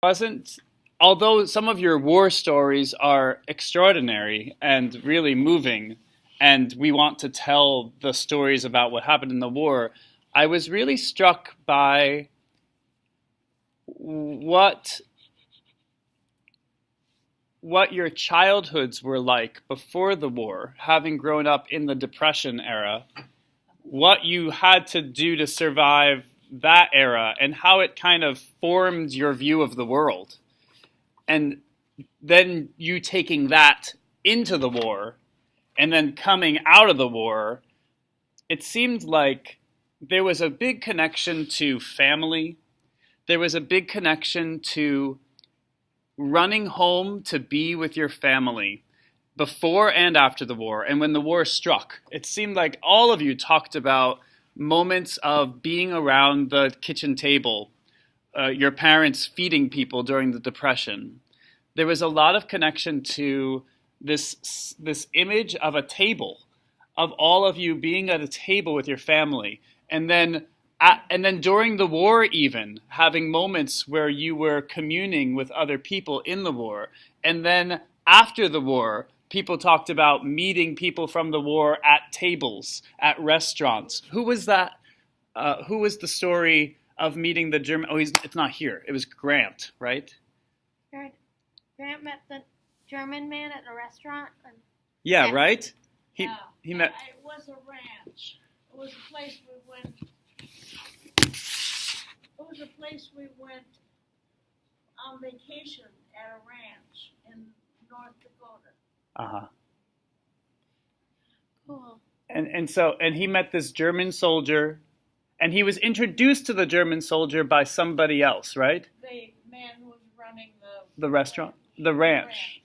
Wasn't Although some of your war stories are extraordinary and really moving, and we want to tell the stories about what happened in the war, I was really struck by what what your childhoods were like before the war, having grown up in the Depression era, what you had to do to survive that era, and how it kind of formed your view of the world. And then you taking that into the war and then coming out of the war, it seemed like there was a big connection to family. There was a big connection to running home to be with your family before and after the war. And when the war struck, it seemed like all of you talked about moments of being around the kitchen table, your parents feeding people during the Depression. There was a lot of connection to this image of a table, of all of you being at a table with your family, and then during the war, even having moments where you were communing with other people in the war, and then after the war, people talked about meeting people from the war at tables, at restaurants. Who was that? Who was the story of meeting the German? Oh, it's not here. It was Grant, right? Grant, Grant met the German man at a restaurant. Yeah, Yeah. right? Yeah, He met. It was a ranch. It was a place we went. It was a place we went on vacation at a ranch in North Dakota. Uh-huh. Cool. And he met this German soldier, and he was introduced to the German soldier by somebody else, right? The man who was running The restaurant, the ranch.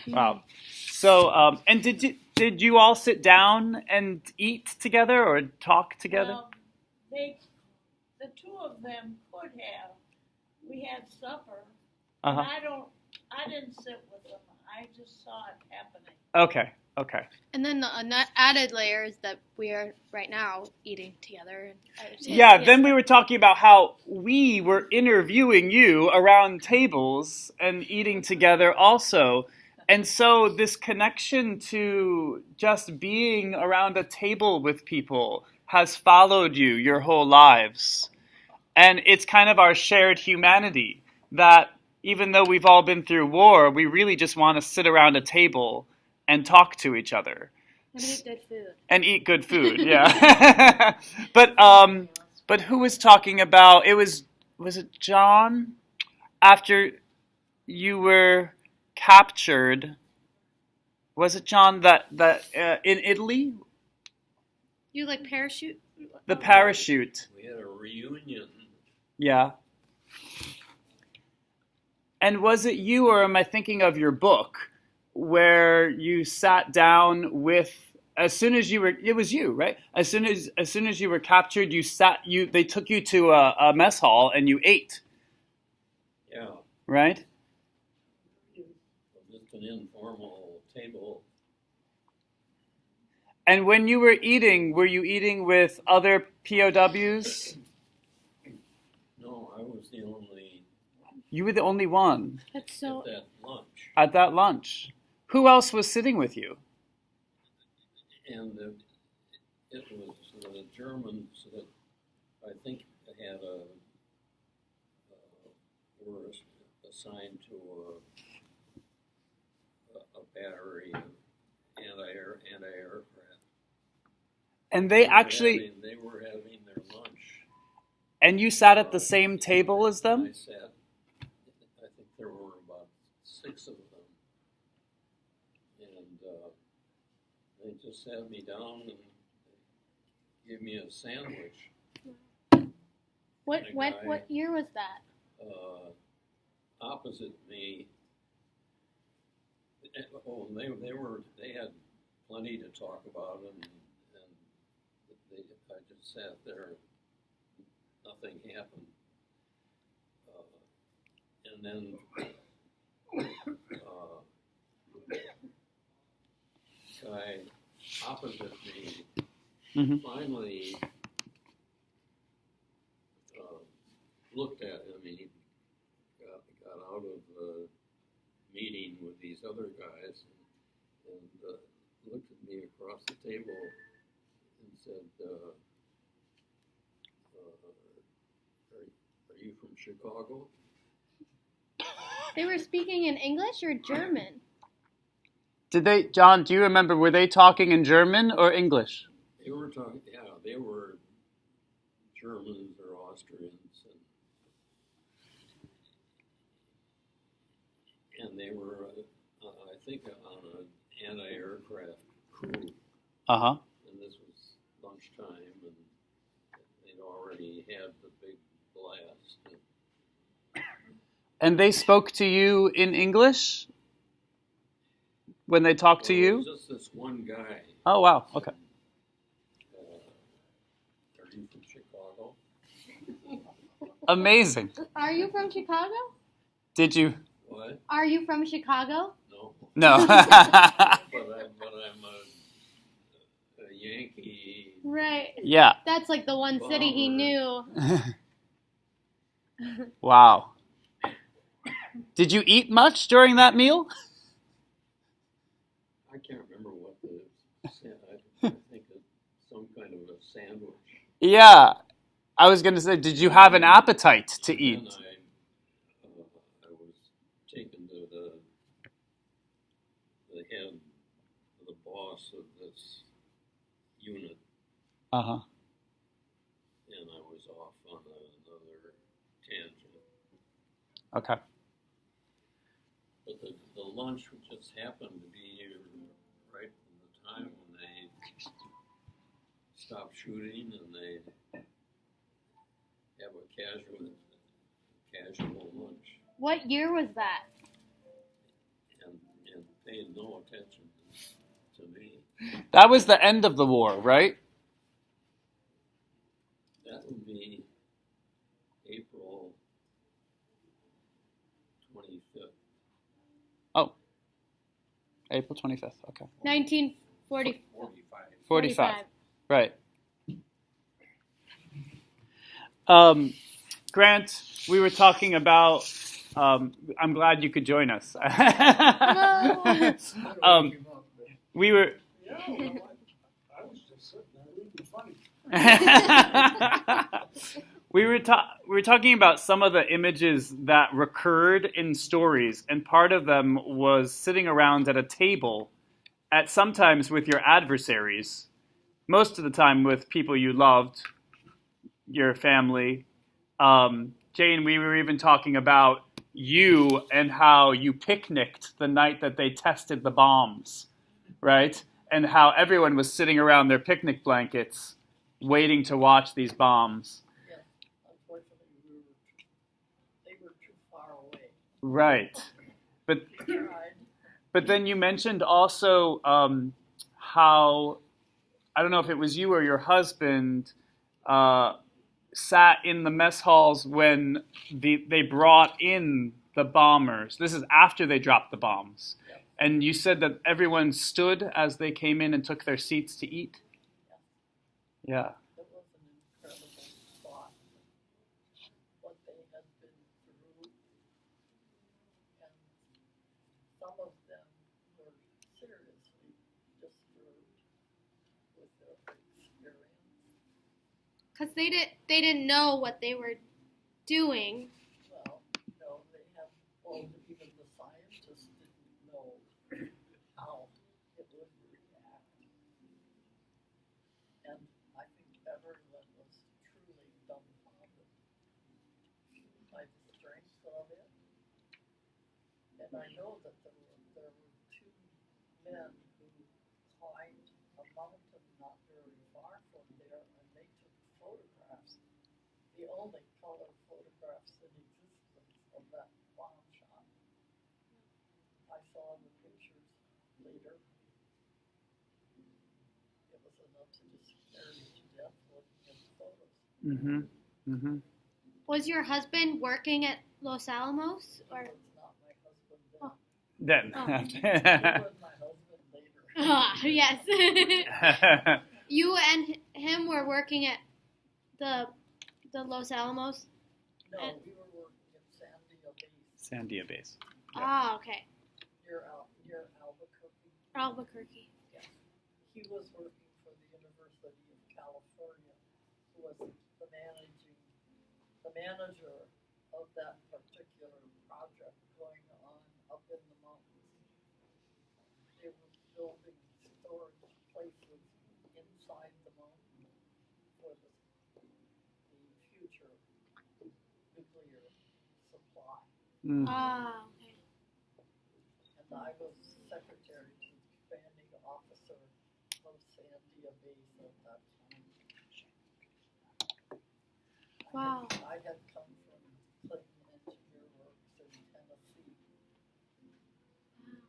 Wow. So, and did you all sit down and eat together or talk together? Well, the two of them could have. We had supper. Uh-huh. And I didn't sit with them. I just saw it happening. Okay. And then the added layer is that we are right now eating together. Yeah, then we were talking about how we were interviewing you around tables and eating together also. And so this connection to just being around a table with people has followed you your whole lives. And it's kind of our shared humanity that even though we've all been through war, we really just want to sit around a table and talk to each other. And eat good food. And eat good food, yeah. But who was talking about, was it John? After you were captured, was it John that in Italy? You like parachute? The parachute. We had a reunion. Yeah. And was it you, or am I thinking of your book, where you sat down with, as soon as you were, it was you, right? As soon as you were captured, they took you to a mess hall and you ate. Yeah. Right? Just an informal table. And when you were eating, were you eating with other POWs? No, I was the only You were the only one That's so. at that lunch. at that lunch. Who else was sitting with you? And it was the Germans that I think had were assigned to a battery of anti-aircraft. And they actually, They were having their lunch. and you sat at the same table as them? I think there were about 6 of them. And they just sat me down and gave me a sandwich. What year was that? Opposite me. Oh, they had plenty to talk about, and I just sat there. Nothing happened. And then guy opposite me finally looked at him. He out of the meeting with these other guys and looked at me across the table and said, are you from Chicago? They were speaking in English or German? Did they, John, do you remember, were they talking in German or English? They were talking, they were Germans or Austrians, and they were, I think, on an anti-aircraft crew. Uh-huh. And this was lunchtime, and they'd already had the big blast. And they spoke to you in English when they talked to It you? was just this one guy. Oh, wow. Okay. Are you from Chicago? Amazing. Are you from Chicago? Did you? What? Are you from Chicago? No. No. But I'm a Yankee. Right. Yeah. That's like the one city he knew. Wow. Did you eat much during that meal? I can't remember what I think it's some kind of a sandwich. Yeah. I was going to say, did you have an appetite to And eat? then I was taken to the head, the boss of this unit, Uh-huh. and I was off on another tangent. Okay. But the lunch just happened to be right from the time when they stopped shooting and they have a casual lunch What year was that? and paid no attention to me. That was the end of the war, right? That would be April 25th. Oh. April 25th. Okay. 1940. 45. Right. Grant, we were talking about, I'm glad you could join us. We were, Yeah, well, I was just sitting there reading funny. we were talking about some of the images that recurred in stories, and part of them was sitting around at a table, at sometimes with your adversaries, most of the time with people you loved, your family. Jane, we were even talking about you and how you picnicked the night that they tested the bombs, right? And how everyone was sitting around their picnic blankets waiting to watch these bombs. Yes, unfortunately, they were too far away. Right. But We tried. but then you mentioned also how, I don't know if it was you or your husband, sat in the mess halls when they brought in the bombers. This is after they dropped the bombs. Yep. And you said that everyone stood as they came in and took their seats to eat? Yeah. It was an incredible thought, what they had been through. And some of them were seriously disturbed with their experience. Because they didn't know what they were doing. Well, no, they have, well, even the scientists didn't know how it would react. And I think everyone was truly dumbfounded by the strength of it. And I know that there were two men who climbed a mountain not very far from there, and they took photographs, the only color photographs in existence of that bomb shot. I saw the pictures later. It was enough to just scare you to death looking at the photos. Mm-hmm. Mm-hmm. Was your husband working at Los Alamos? He Or was not my husband then. Oh. Then. He was my husband later. Ah, yes. You and him were working at the Los Alamos? No, we were working at Sandia Base. Sandia base. Ah, okay. near Albuquerque. Albuquerque. He was working for the University of California, who was the manager of that particular project going on up in the mountains. They were building storage places inside the mountain for the future nuclear supply. Ah, okay. And I was secretary to the commanding officer of Sandia Base at that time. Wow. I had come from Clinton Engineer Works in Tennessee. Wow.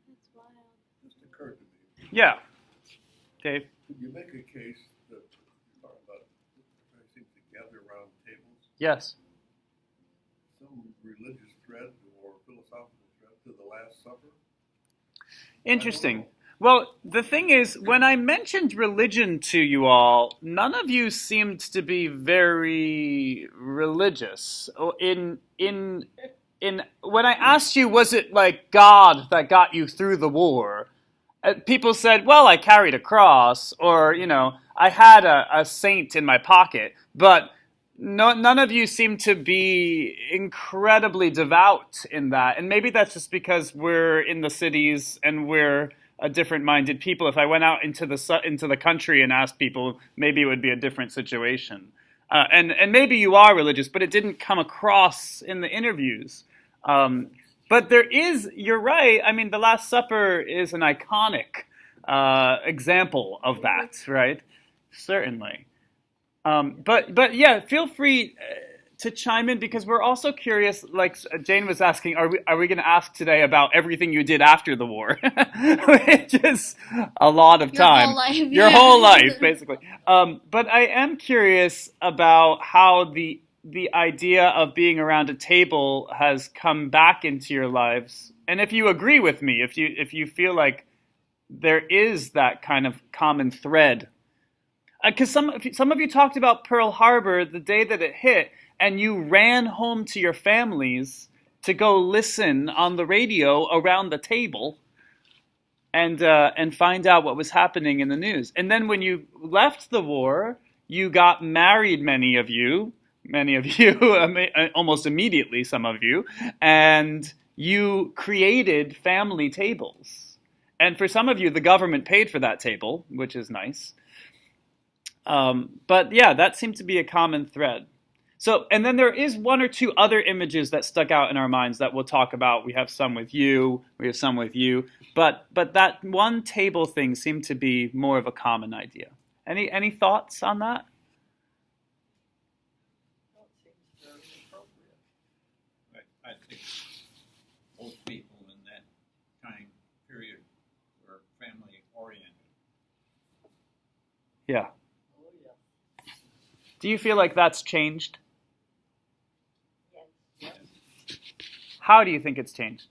That's wild. Just occurred to me, Yeah. Dave? could you make a case that you talk about everybody seems to gather around tables, Yes. some religious thread or philosophical thread to the Last Supper? Interesting. Well, the thing is, when I mentioned religion to you all, none of you seemed to be very religious. In when I asked you, was it like God that got you through the war? People said, well, I carried a cross, or, I had a saint in my pocket, but none of you seem to be incredibly devout in that. And maybe that's just because we're in the cities and we're a different-minded people. If I went out into the country and asked people, maybe it would be a different situation. And maybe you are religious, but it didn't come across in the interviews. But you're right. I mean, the Last Supper is an iconic example of that, right? Certainly. But yeah, feel free to chime in, because we're also curious. Like Jane was asking, are we going to ask today about everything you did after the war, which is a lot of time. Your whole life, basically. But I am curious about how the idea of being around a table has come back into your lives, and if you agree with me, if you feel like there is that kind of common thread. Because some of you talked about Pearl Harbor the day that it hit, and you ran home to your families to go listen on the radio around the table and find out what was happening in the news. And then when you left the war, you got married, many of you, almost immediately, some of you, and you created family tables. And for some of you, the government paid for that table, which is nice. But yeah, that seemed to be a common thread. So, and then there is one or two other images that stuck out in our minds that we'll talk about. We have some with you, we have some with you, but that one table thing seemed to be more of a common idea. Any thoughts on that? That seems very appropriate. I think most people in that time period were family oriented. Yeah. Oh, yeah. Do you feel like that's changed? Yes, How do you think it's changed?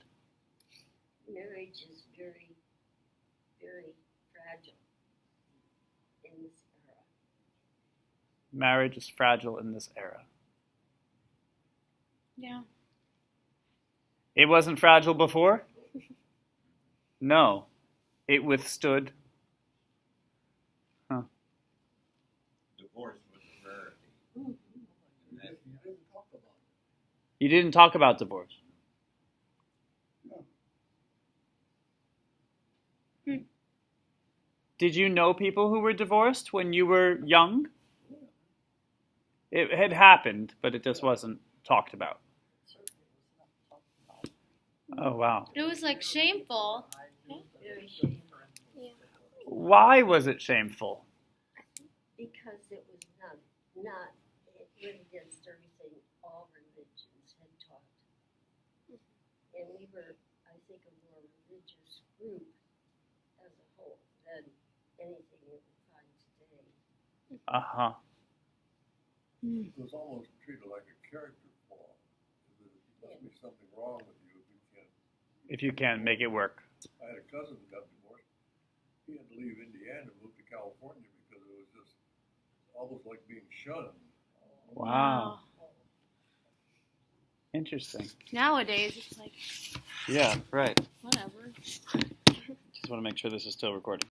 marriage is very, very fragile in this era. Marriage is fragile in this era. Yeah. It wasn't fragile before? No. It withstood. Huh. Divorce was a rarity. And that, You didn't talk about it. You didn't talk about divorce. Did you know people who were divorced when you were young? It had happened, but it just wasn't talked about. Certainly was not talked about. Oh, wow. It was like shameful. I knew that Very the shameful. difference Yeah. Why was it shameful? Because it was not, it went against everything all religions had taught. And we were, I think, a more religious group as a whole than anything that we find today. Uh-huh. It was almost treated like a character flaw. There must be something wrong with you if you can't. If you can make it work. I had a cousin who got divorced. He had to leave Indiana and move to California because it was just almost like being shunned. Wow. Interesting. Nowadays, it's like, Yeah, right. whatever. Just want to make sure this is still recording.